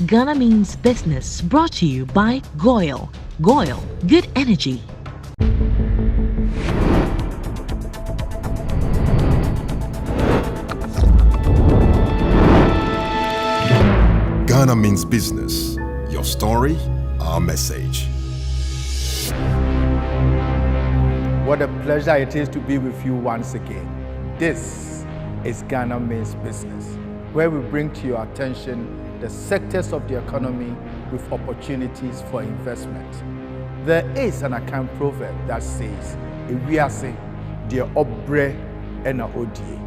Ghana Means Business, brought to you by Goil. Goil, good energy. Ghana Means Business. Your story, our message. What a pleasure it is to be with you once again. This is Ghana Means Business, where we bring to your attention the sectors of the economy with opportunities for investment. There is an account proverb that says, "Ewiase deɛ ɔbrɛ ɛna odie."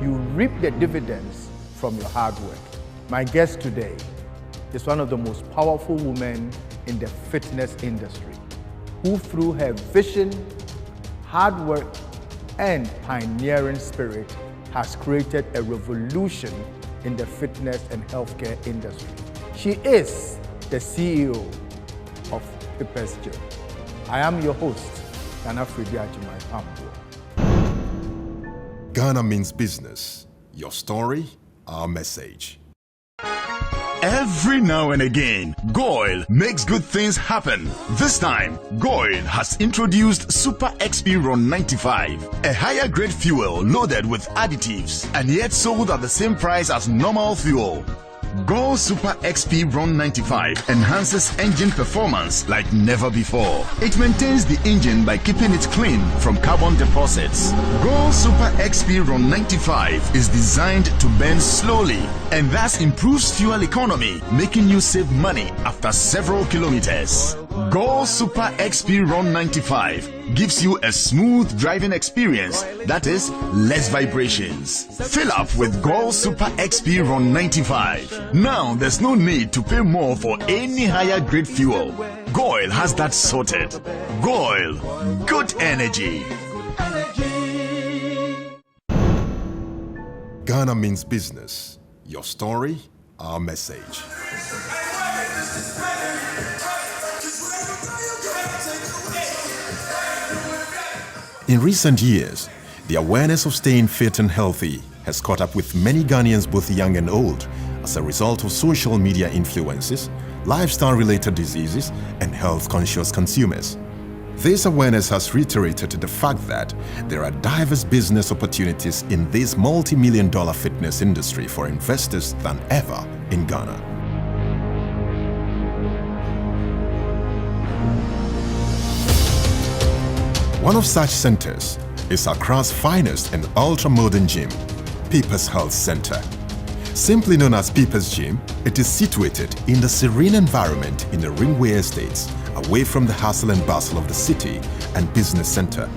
You reap the dividends from your hard work. My guest today is one of the most powerful women in the fitness industry, who through her vision, hard work, and pioneering spirit has created a revolution in the fitness and healthcare industry. She is the CEO of Pippa's Gym. I am your host, Fredua, Pambuo. Ghana Means Business. Your story, our message. Every now and again, Goil makes good things happen. This time, Goil has introduced Super XP Ron 95, a higher grade fuel loaded with additives and yet sold at the same price as normal fuel. Goil Super XP Ron 95 enhances engine performance like never before. It maintains the engine by keeping it clean from carbon deposits. Goil Super XP Ron 95 is designed to burn slowly and thus improves fuel economy, making you save money after several kilometers. Goil Super XP Ron 95 gives you a smooth driving experience, that is, less vibrations. Fill up with Goil Super XP Ron 95. Now there's no need to pay more for any higher grade fuel. Goil has that sorted. Goil, good energy. Ghana Means Business. Your story, our message. In recent years, the awareness of staying fit and healthy has caught up with many Ghanaians, both young and old, as a result of social media influences, lifestyle-related diseases, and health-conscious consumers. This awareness has reiterated the fact that there are diverse business opportunities in this multi-million-dollar fitness industry for investors than ever in Ghana. One of such centers is Accra's finest and ultra-modern gym, Pippa's Health Center. Simply known as Pippa's Gym, it is situated in the serene environment in the Ringway Estates, away from the hustle and bustle of the city and business center.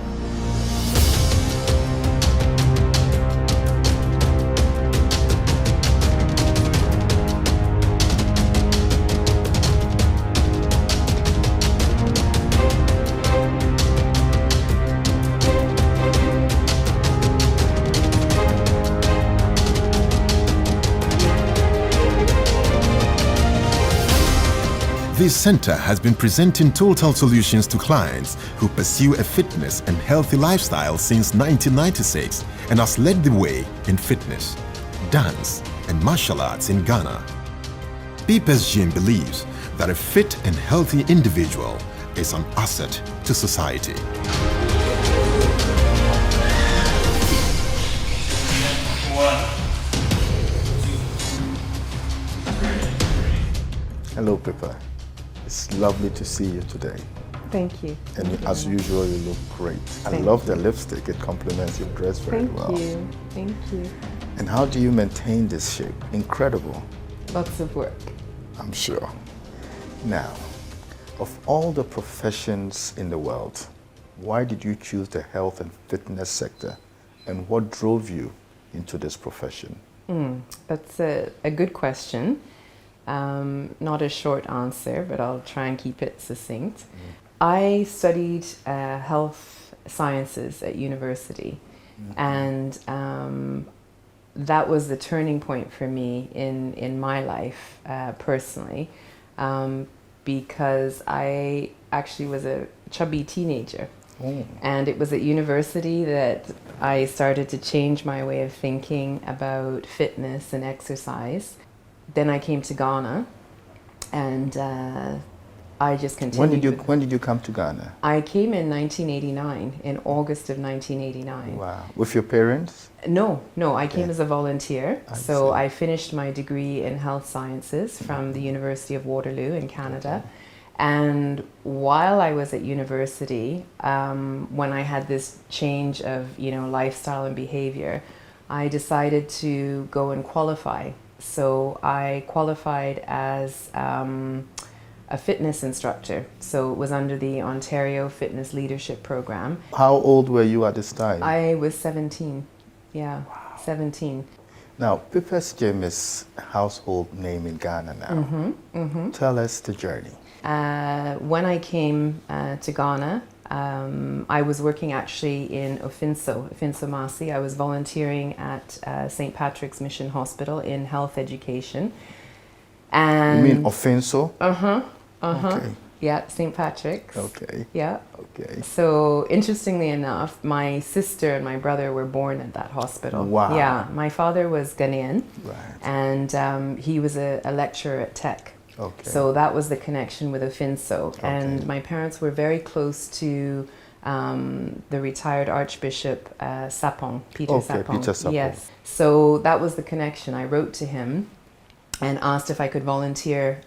This center has been presenting total solutions to clients who pursue a fitness and healthy lifestyle since 1996 and has led the way in fitness, dance, and martial arts in Ghana. Pippa's Gym believes that a fit and healthy individual is an asset to society. Hello, Pippa. It's lovely to see you today. Thank you. And as usual, you look great. I love the lipstick. It complements your dress very well. Thank you. Thank you. And how do you maintain this shape? Incredible. Lots of work. I'm sure. Now, of all the professions in the world, why did you choose the health and fitness sector? And what drove you into this profession? That's a good question. Not a short answer, but I'll try and keep it succinct. I studied health sciences at university, and that was the turning point for me in my life personally, because I actually was a chubby teenager. And it was at university that I started to change my way of thinking about fitness and exercise. Then I came to Ghana And I just continued. When did you come to Ghana? I came in 1989, in August of 1989. Wow. With your parents? No, I came as a volunteer. I So see. I finished my degree in health sciences from the University of Waterloo in Canada. And while I was at university, when I had this change of, lifestyle and behavior, I decided to go and qualify. So I qualified as a fitness instructor. So it was under the Ontario Fitness Leadership Program. How old were you at this time? I was 17. Yeah, wow. 17. Now, Pippa's Gym is a household name in Ghana now. Tell us the journey. When I came to Ghana, I was working actually in Ofinso Masi. I was volunteering at St. Patrick's Mission Hospital in health education. And You mean Ofinso? Okay. Yeah, St. Patrick's. Okay. Yeah. Okay. So interestingly enough, my sister and my brother were born at that hospital. Wow. Yeah, my father was Ghanaian, Right. and he was a lecturer at Tech. Okay. So that was the connection with Ofinso. Okay. And my parents were very close to the retired Archbishop Sapong, Peter Okay, Sapong. Peter Sapong. Yes. So that was the connection. I wrote to him and asked if I could volunteer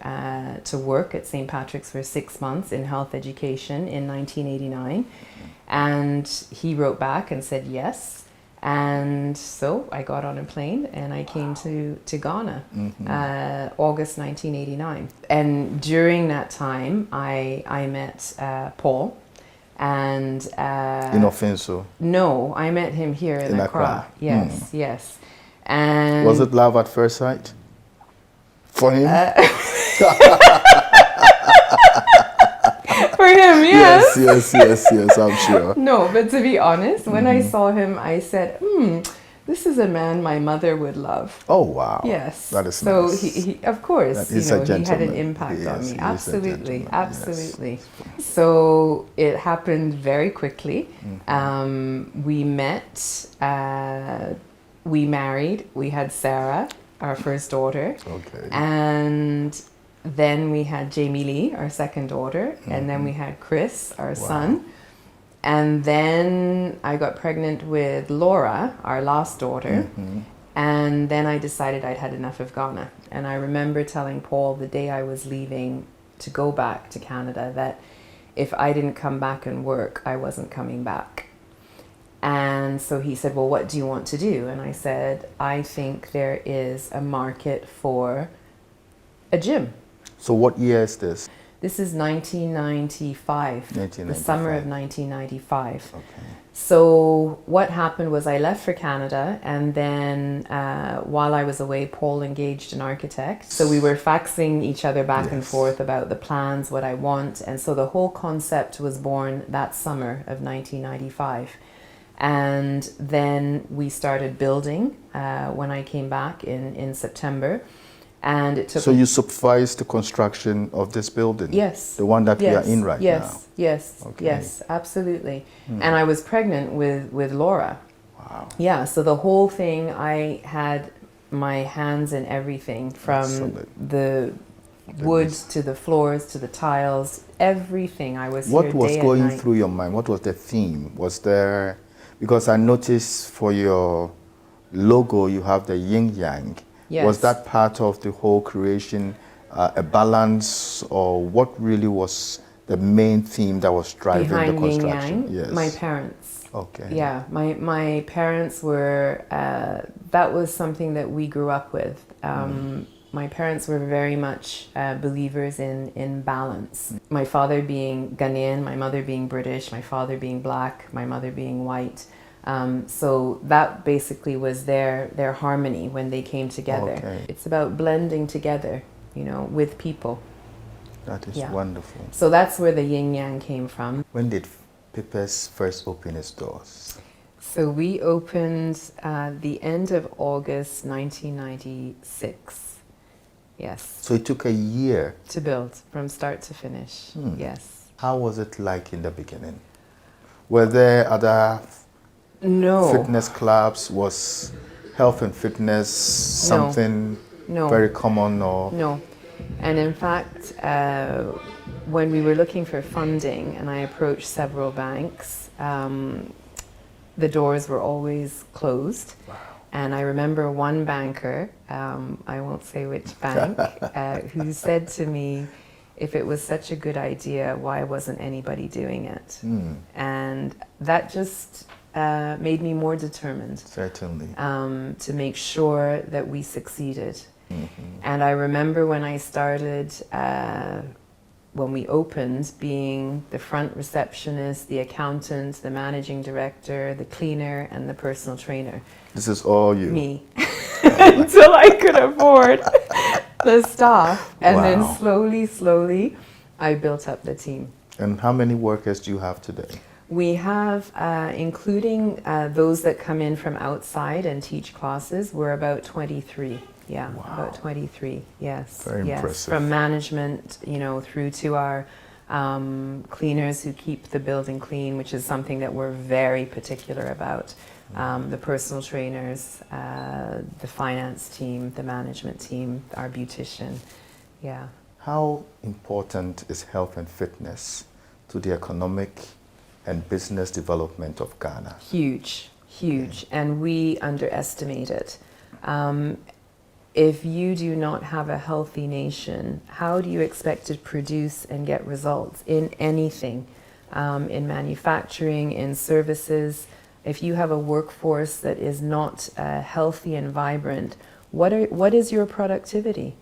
to work at St. Patrick's for 6 months in health education in 1989. And he wrote back and said yes. And so I got on a plane and I came to Ghana, August 1989. And during that time, I met Paul. And In Ofinso? no, I met him here in Accra. Yes, yes. And Was it love at first sight? For him? for him, yes. yes, I'm sure. No, but to be honest, when I saw him, I said, this is a man my mother would love. Oh, wow. Yes. That is so nice. he of course, That is a he had an gentleman. impact on Yes, he me. is a Absolutely, gentleman, absolutely. So it happened very quickly. We met, we married, we had Sarah, our first daughter. Okay. And then we had Jamie Lee, our second daughter, and then we had Chris, our son. And then I got pregnant with Laura, our last daughter. And then I decided I'd had enough of Ghana. And I remember telling Paul the day I was leaving to go back to Canada that if I didn't come back and work, I wasn't coming back. And so he said, well, what do you want to do? And I said, I think there is a market for a gym. So what year is this? This is 1995, the summer of 1995. Okay. So what happened was I left for Canada, and then while I was away, Paul engaged an architect. So we were faxing each other back and forth about the plans, what I want. And so the whole concept was born that summer of 1995. And then we started building when I came back in September. And it took. So you supervised the construction of this building? Yes. The one that we are in right now? Yes, Okay. yes, absolutely. And I was pregnant with Laura. Wow. Yeah, so the whole thing, I had my hands in everything, from Excellent. the wood to the floors to the tiles, everything. I was What here was day going and night. through your mind? What was the theme? Was there, because I noticed for your logo you have the yin yang. Yes. Was that part of the whole creation, a balance, or what really was the main theme that was driving Behind the yin construction? yang? Yes. My parents. Okay. Yeah, my parents were, that was something that we grew up with. My parents were very much believers in balance. My father being Ghanaian, my mother being British, my father being black, my mother being white. So that basically was their harmony when they came together. Okay. It's about blending together, with people. That is Yeah. wonderful. So that's where the yin yang came from. When did Pippa's first open its doors? So we opened the end of August 1996. Yes. So it took a year. To build from start to finish. Yes. How was it like in the beginning? Were there other No. fitness clubs? Was health and fitness something No. very common, or? No. And in fact, when we were looking for funding and I approached several banks, the doors were always closed. Wow. And I remember one banker, I won't say which bank, who said to me, if it was such a good idea, why wasn't anybody doing it? And that just made me more determined. Certainly. To make sure that we succeeded. And I remember when I started, when we opened, being the front receptionist, the accountant, the managing director, the cleaner, and the personal trainer. This is all you? Me. Until I could afford the staff. And then slowly, I built up the team. And how many workers do you have today? We have, including those that come in from outside and teach classes, we're about 23. Yeah, about 23, yes. Very impressive. From management, you know, through to our cleaners who keep the building clean, which is something that we're very particular about. The personal trainers, the finance team, the management team, our beautician, yeah. How important is health and fitness to the economic and business development of Ghana? Huge, huge, and we underestimate it. If you do not have a healthy nation, how do you expect to produce and get results in anything? In manufacturing, in services? If you have a workforce that is not healthy and vibrant, what is your productivity?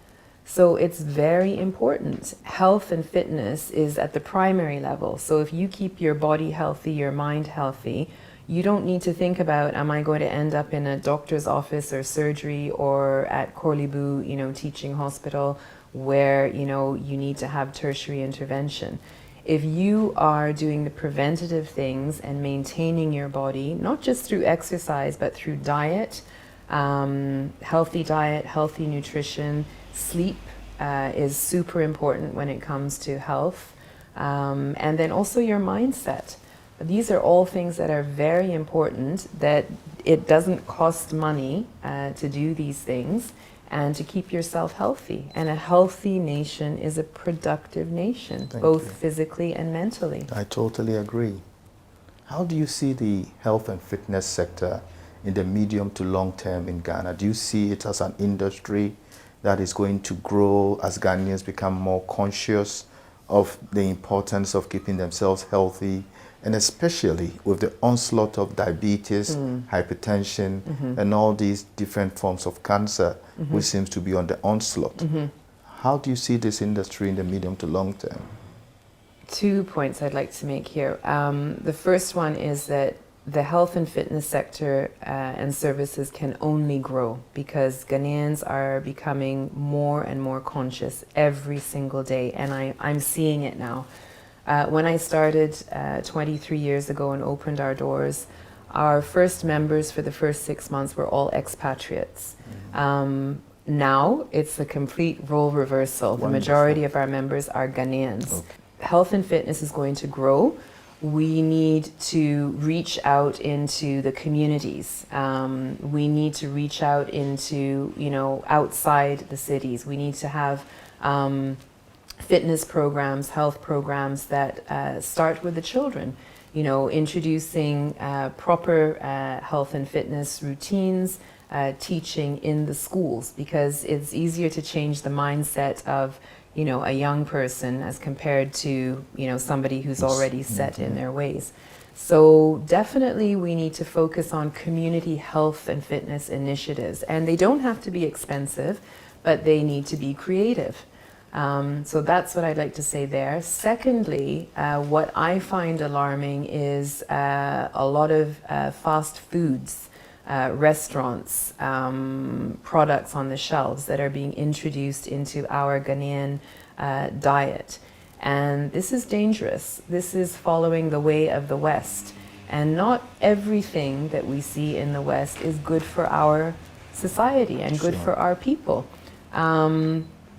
So it's very important. Health and fitness is at the primary level. So if you keep your body healthy, your mind healthy, you don't need to think about, am I going to end up in a doctor's office or surgery or at Korlibu, you know, teaching hospital where, you know, you need to have tertiary intervention. If you are doing the preventative things and maintaining your body, not just through exercise, but through diet, healthy nutrition, sleep is super important when it comes to health, and then also your mindset. These are all things that are very important, that it doesn't cost money to do these things and to keep yourself healthy. And a healthy nation is a productive nation, both physically and mentally. I totally agree. How do you see the health and fitness sector in the medium to long term in Ghana? Do you see it as an industry that is going to grow as Ghanaians become more conscious of the importance of keeping themselves healthy, and especially with the onslaught of diabetes, hypertension, and all these different forms of cancer, which seems to be on the onslaught? How do you see this industry in the medium to long term? 2 points I'd like to make here. The first one is that the health and fitness sector and services can only grow because Ghanaians are becoming more and more conscious every single day, and I'm seeing it now. When I started 23 years ago and opened our doors, our first members for the first 6 months were all expatriates. Now it's a complete role reversal. Wonderful. The majority of our members are Ghanaians. Okay. Health and fitness is going to grow. We need to reach out into the communities. We need to reach out into, you know, outside the cities. We need to have fitness programs, health programs that start with the children. You know, introducing proper health and fitness routines, teaching in the schools, because it's easier to change the mindset of, you know, a young person as compared to, you know, somebody who's already set in their ways. So definitely we need to focus on community health and fitness initiatives, and they don't have to be expensive, but they need to be creative. So that's what I'd like to say there. Secondly, what I find alarming is a lot of fast foods, restaurants, products on the shelves that are being introduced into our Ghanaian diet. And this is dangerous. This is following the way of the West. And not everything that we see in the West is good for our society and good for our people.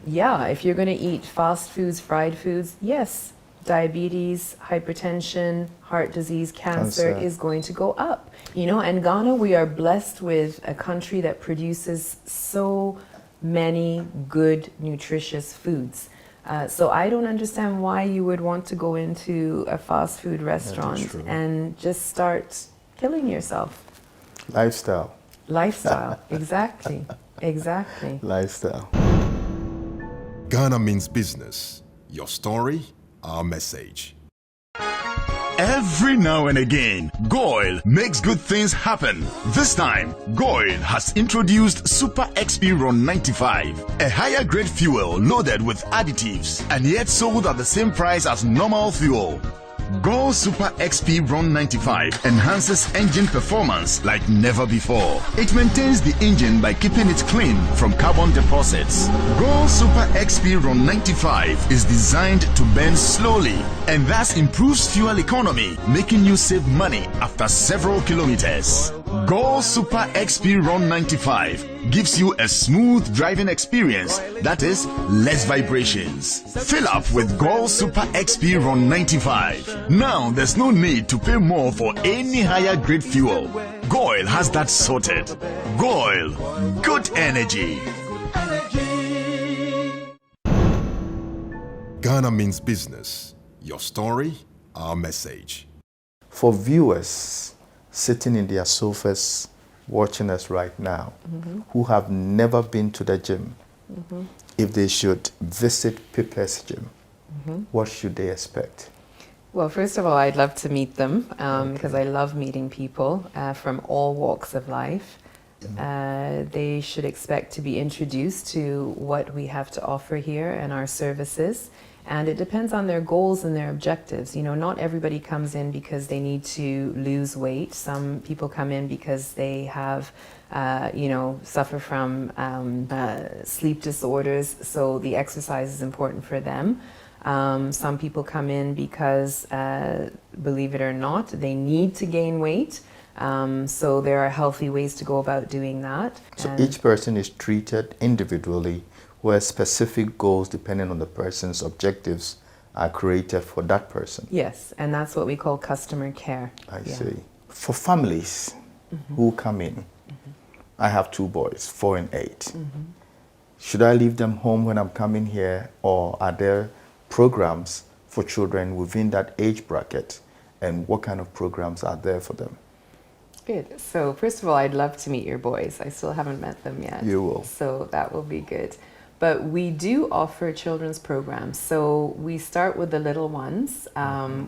Yeah, if you're going to eat fast foods, fried foods, yes, diabetes, hypertension, heart disease, cancer is going to go up. You know, and Ghana, we are blessed with a country that produces so many good, nutritious foods. So I don't understand why you would want to go into a fast food restaurant and just start killing yourself. Lifestyle. Lifestyle, exactly, exactly. Lifestyle. Ghana means business. Your story, our message. Every now and again, Goil makes good things happen. This time, Goil has introduced Super XP Ron 95, a higher grade fuel loaded with additives and yet sold at the same price as normal fuel. Goil Super XP Ron 95 enhances engine performance like never before. It maintains the engine by keeping it clean from carbon deposits. Goil Super XP Ron 95 is designed to burn slowly and thus improves fuel economy, making you save money after several kilometers. Goil Super XP Ron 95 gives you a smooth driving experience, that is, less vibrations. Fill up with Goil Super XP Ron 95. Now there's no need to pay more for any higher grade fuel. Goil has that sorted. Goil, good energy. Ghana means business. Your story, our message. For viewers sitting in their sofas watching us right now, who have never been to the gym, if they should visit Pippa's gym, what should they expect? Well, first of all, I'd love to meet them because I love meeting people from all walks of life. They should expect to be introduced to what we have to offer here and our services. And it depends on their goals and their objectives. You know, not everybody comes in because they need to lose weight. Some people come in because they have, suffer from sleep disorders, so the exercise is important for them. Some people come in because, believe it or not, they need to gain weight. So there are healthy ways to go about doing that. So each person is treated individually, where specific goals depending on the person's objectives are created for that person. Yes, and that's what we call customer care. I see. For families who come in, I have 2 boys, 4 and 8. Should I leave them home when I'm coming here, or are there programs for children within that age bracket, and what kind of programs are there for them? Good. So first of all, I'd love to meet your boys. I still haven't met them yet. You will. So that will be good. But we do offer children's programs. So we start with the little ones.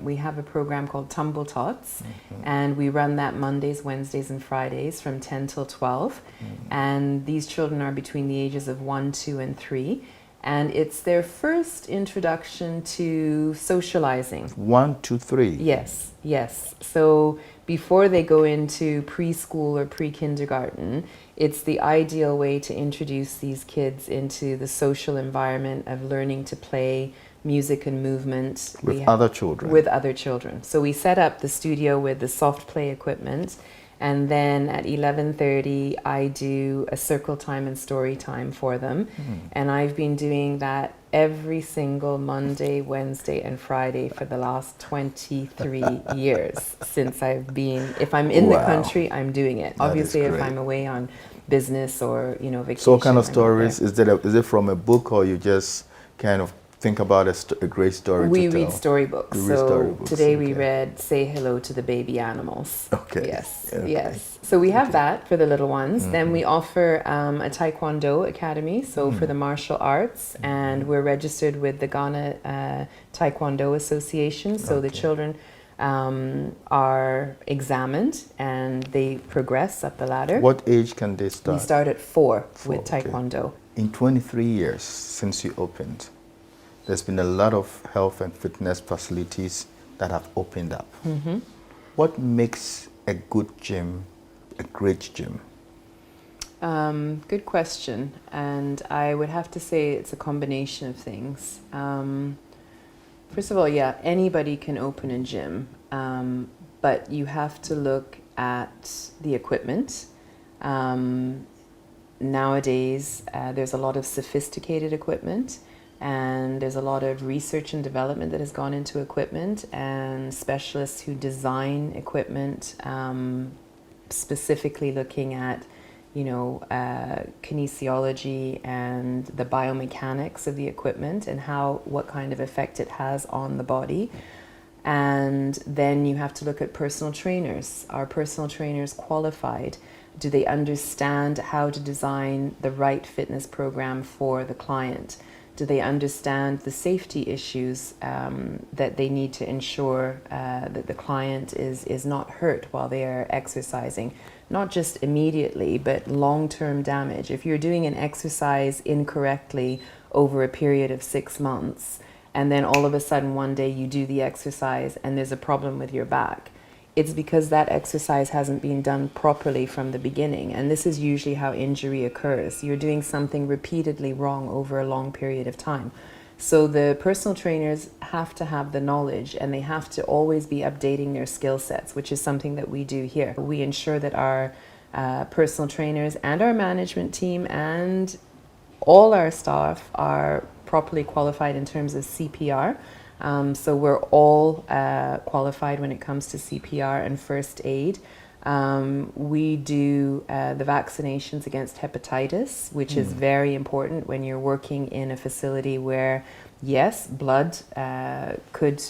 We have a program called Tumble Tots, and we run that Mondays, Wednesdays, and Fridays from 10 till 12. And these children are between the ages of 1, 2, and 3. And it's their first introduction to socializing. 1, 2, 3. Yes, yes. So before they go into preschool or pre-kindergarten, it's the ideal way to introduce these kids into the social environment of learning to play music and movement. With other children? With other children. So we set up the studio with the soft play equipment, and then at 11:30 I do a circle time and story time for them. And I've been doing that every single Monday, Wednesday, and Friday for the last 23 years since I've been, if I'm in the country, I'm doing it. Obviously, if I'm away on business or, vacation. So what kind of stories? Is it from a book, or you just kind of think about a great story We to tell? read storybooks. Today we read Say Hello to the Baby Animals. Okay. Yes, Okay. yes. So we have that for the little ones. Then we offer a Taekwondo Academy, so for the martial arts, and we're registered with the Ghana Taekwondo Association, so the children are examined and they progress up the ladder. What age can they start? We start at 4 with okay. Taekwondo. In 23 years since you opened, there's been a lot of health and fitness facilities that have opened up. What makes a good gym a great gym? Good question. And I would have to say it's a combination of things. First of all, yeah, anybody can open a gym, but you have to look at the equipment. Nowadays, there's a lot of sophisticated equipment, and there's a lot of research and development that has gone into equipment, and specialists who design equipment, specifically looking at, kinesiology and the biomechanics of the equipment and what kind of effect it has on the body. And then you have to look at personal trainers. Are personal trainers qualified? Do they understand how to design the right fitness program for the client? Do they understand the safety issues that they need to ensure that the client is not hurt while they are exercising? Not just immediately, but long-term damage. If you're doing an exercise incorrectly over a period of 6 months, and then all of a sudden one day you do the exercise and there's a problem with your back, it's because that exercise hasn't been done properly from the beginning. And this is usually how injury occurs. You're doing something repeatedly wrong over a long period of time. So the personal trainers have to have the knowledge, and they have to always be updating their skill sets, which is something that we do here. We ensure that our personal trainers and our management team and all our staff are properly qualified in terms of CPR. So we're all qualified when it comes to CPR and first aid. We do the vaccinations against hepatitis, which is very important when you're working in a facility where, yes, blood could,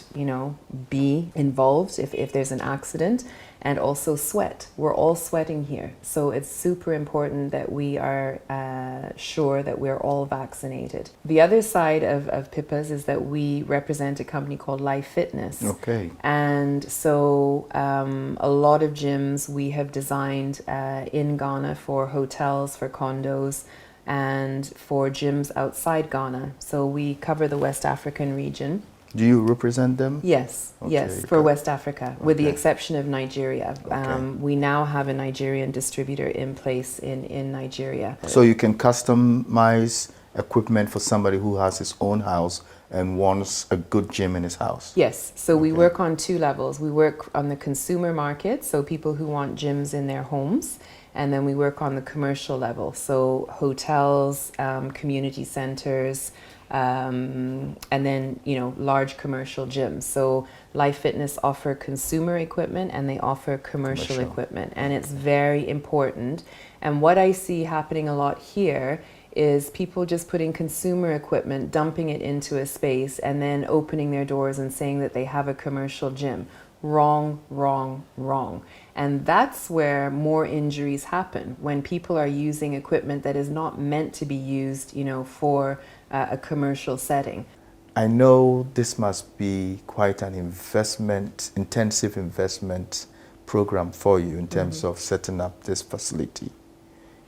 be involved if there's an accident, and also sweat. We're all sweating here. So it's super important that we are sure that we're all vaccinated. The other side of Pippa's is that we represent a company called Life Fitness. Okay. And so a lot of gyms we have designed in Ghana for hotels, for condos, and for gyms outside Ghana. So we cover the West African region. Do you represent them? Yes, Okay, yes, for okay. West Africa, with the Okay. exception of Nigeria. Okay. We now have a Nigerian distributor in place in Nigeria. So you can customize equipment for somebody who has his own house and wants a good gym in his house? Yes, so we Okay. work on 2 levels. We work on the consumer market, so people who want gyms in their homes, and then we work on the commercial level, so hotels, community centers, and then large commercial gyms. So Life Fitness offer consumer equipment and they offer commercial equipment, and it's very important. And what I see happening a lot here is people just putting consumer equipment, dumping it into a space, and then opening their doors and saying that they have a commercial gym. Wrong, wrong, wrong. And that's where more injuries happen, when people are using equipment that is not meant to be used, for a commercial setting. I know this must be quite an intensive investment program for you in terms of setting up this facility.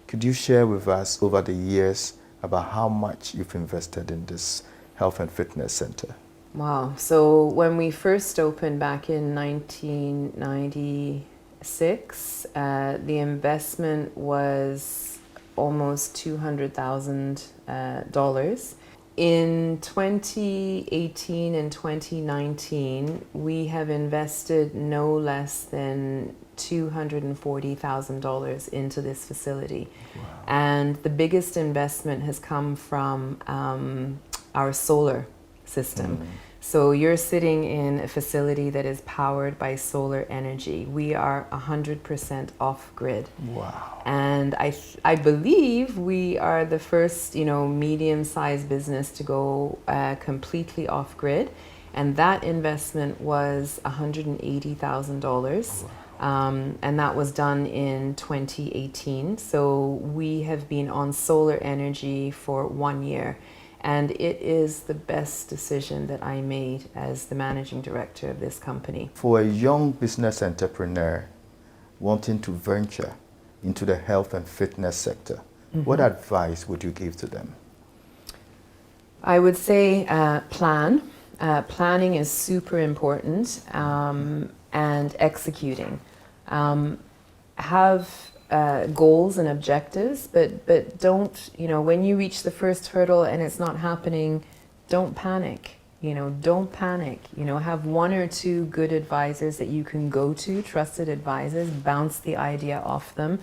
Could you share with us over the years about how much you've invested in this health and fitness center? Wow. So when we first opened back in 1996, the investment was almost $200,000. In 2018 and 2019, we have invested no less than $240,000 into this facility. Wow. And the biggest investment has come from our solar system. So you're sitting in a facility that is powered by solar energy. We are 100% off-grid. Wow. And I believe we are the first, medium-sized business to go completely off-grid. And that investment was $180,000. And that was done in 2018. So we have been on solar energy for 1 year. And it is the best decision that I made as the managing director of this company. For a young business entrepreneur wanting to venture into the health and fitness sector, what advice would you give to them? I would say plan. Planning is super important, and executing. Have goals and objectives, but don't, when you reach the first hurdle and it's not happening, don't panic. Don't panic. Have 1 or 2 good advisors that you can go to, trusted advisors, bounce the idea off them,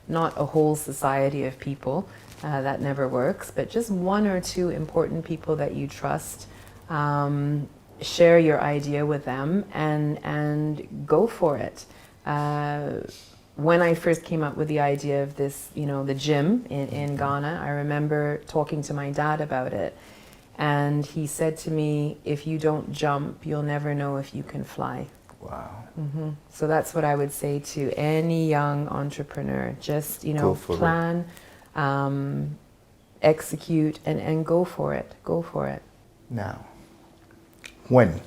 not a whole society of people. That never works, but just 1 or 2 important people that you trust. Share your idea with them and go for it. when I first came up with the idea of this, the gym in Ghana, I remember talking to my dad about it. And he said to me, if you don't jump, you'll never know if you can fly. Wow. So that's what I would say to any young entrepreneur. Just, plan, execute, and go for it. Go for it. Now, when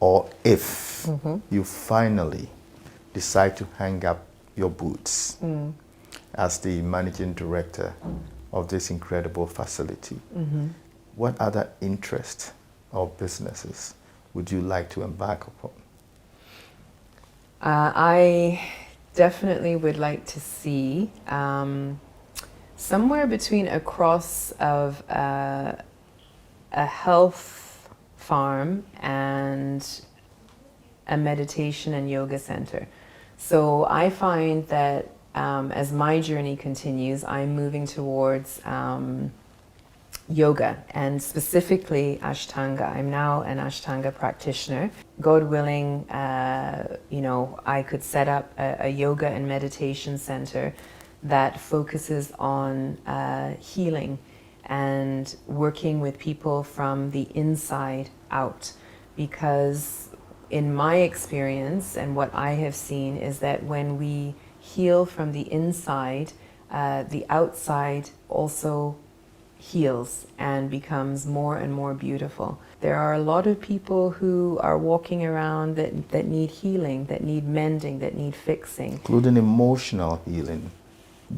or if you finally decide to hang up your boots as the managing director of this incredible facility, what other interests or businesses would you like to embark upon? I definitely would like to see somewhere between a cross of a health farm and a meditation and yoga center. So I find that as my journey continues, I'm moving towards yoga, and specifically Ashtanga. I'm now an Ashtanga practitioner. God willing, I could set up a yoga and meditation center that focuses on healing and working with people from the inside out. Because in my experience and what I have seen is that when we heal from the inside, the outside also heals and becomes more and more beautiful. There are a lot of people who are walking around that need healing, that need mending, that need fixing. Including emotional healing,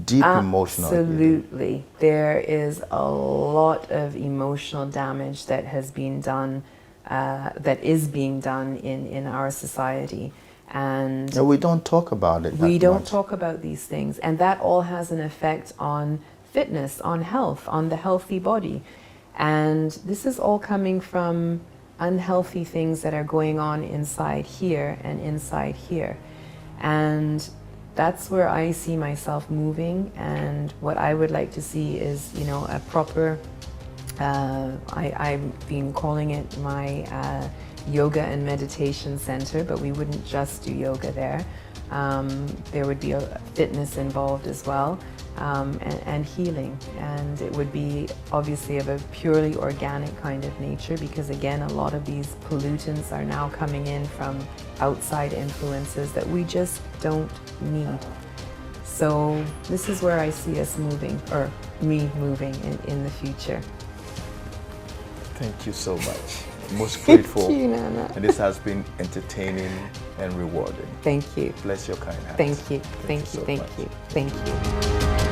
deep emotional healing. Absolutely. There is a lot of emotional damage that has been done, that is being done in our society. And we don't talk about it. We don't talk about these things. And that all has an effect on fitness, on health, on the healthy body. And this is all coming from unhealthy things that are going on inside here and inside here. And that's where I see myself moving. And what I would like to see is, a proper, I've been calling it my yoga and meditation center, but we wouldn't just do yoga there. There would be a fitness involved as well. And healing, and it would be obviously of a purely organic kind of nature, because again, a lot of these pollutants are now coming in from outside influences that we just don't need. So this is where I see us moving, or me moving in the future. Thank you so much. Most grateful. Thank you, Nana. And this has been entertaining and rewarding. Thank you. Bless your kind heart. Thank you. Thank you. so Thank much. you. Thank you.